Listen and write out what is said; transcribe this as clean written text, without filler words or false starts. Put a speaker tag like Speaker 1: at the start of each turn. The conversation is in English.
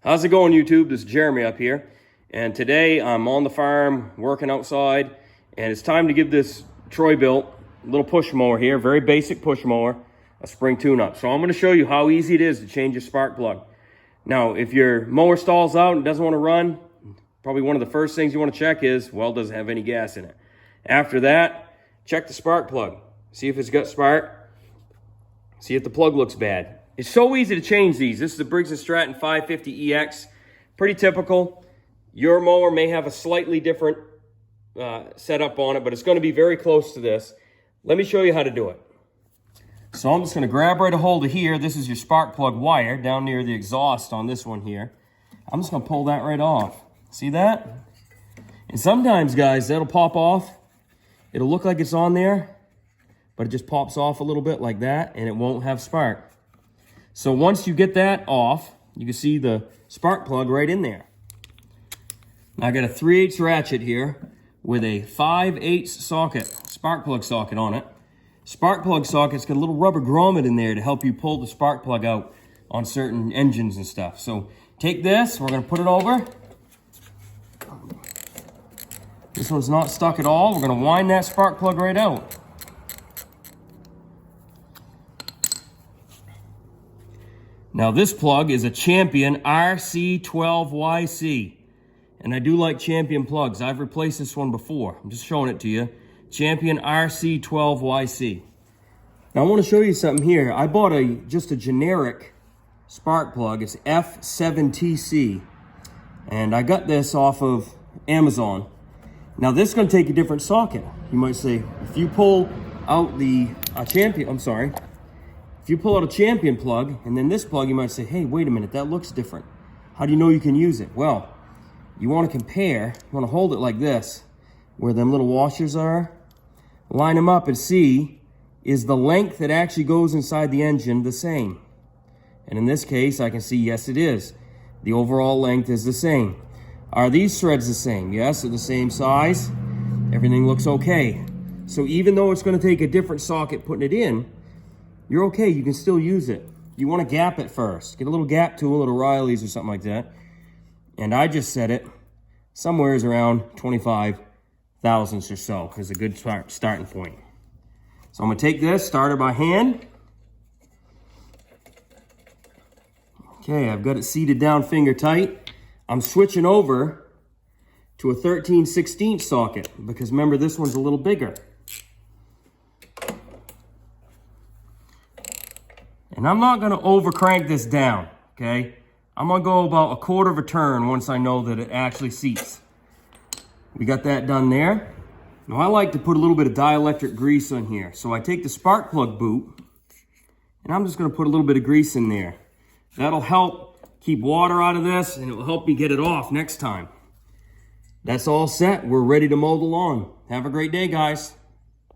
Speaker 1: How's it going, YouTube? This is Jeremy up here, and today I'm on the farm working outside, and it's time to give this Troy-Bilt little push mower here, very basic push mower, a spring tune-up. So I'm going to show you how easy it is to change your spark plug. Now, if your mower stalls out and doesn't want to run, probably one of the first things you want to check is, well, does it have any gas in it? After that, check the spark plug. See if it's got spark. See if the plug looks bad. It's so easy to change these. This is a Briggs and Stratton 550EX. Pretty typical. Your mower may have a slightly different setup on it, but it's going to be very close to this. Let me show you how to do it. So I'm just going to grab right a hold of here. This is your spark plug wire down near the exhaust on this one here. I'm just going to pull that right off. See that? And sometimes, guys, that'll pop off. It'll look like it's on there, but it just pops off a little bit like that, and it won't have spark. So once you get that off, you can see the spark plug right in there. Now I got a 3/8 ratchet here with a 5/8 socket, spark plug socket on it. Spark plug socket's got a little rubber grommet in there to help you pull the spark plug out on certain engines and stuff. So take this, we're going to put it over. This one's not stuck at all. We're going to wind that spark plug right out. Now this plug is a Champion RC12YC, and I do like Champion plugs. I've replaced this one before. I'm just showing it to you. Champion RC12YC. Now I want to show you something here. I bought just a generic spark plug. It's F7TC, and I got this off of Amazon. Now this is going to take a different socket. You might say, if you pull out if you pull out a Champion plug and then this plug, you might say, hey, wait a minute, that looks different. How do you know you can use it? Well, you want to compare, you want to hold it like this, where them little washers are. Line them up and see, is the length that actually goes inside the engine the same? And in this case, I can see, yes, it is. The overall length is the same. Are these threads the same? Yes, they're the same size. Everything looks okay. So even though it's going to take a different socket putting it in, you're okay, you can still use it. You want to gap it first. Get a little gap tool at O'Reilly's or something like that. And I just set it somewhere around 25 thousandths or so is a good starting point. So I'm going to take this, start it by hand. Okay, I've got it seated down finger tight. I'm switching over to a 13/16 socket because remember, this one's a little bigger. And I'm not going to over crank this down, okay? I'm going to go about a quarter of a turn once I know that it actually seats. We got that done there. Now I like to put a little bit of dielectric grease on here. So I take the spark plug boot and I'm just going to put a little bit of grease in there. That'll help keep water out of this and it will help me get it off next time. That's all set. We're ready to mow the lawn. Have a great day, guys.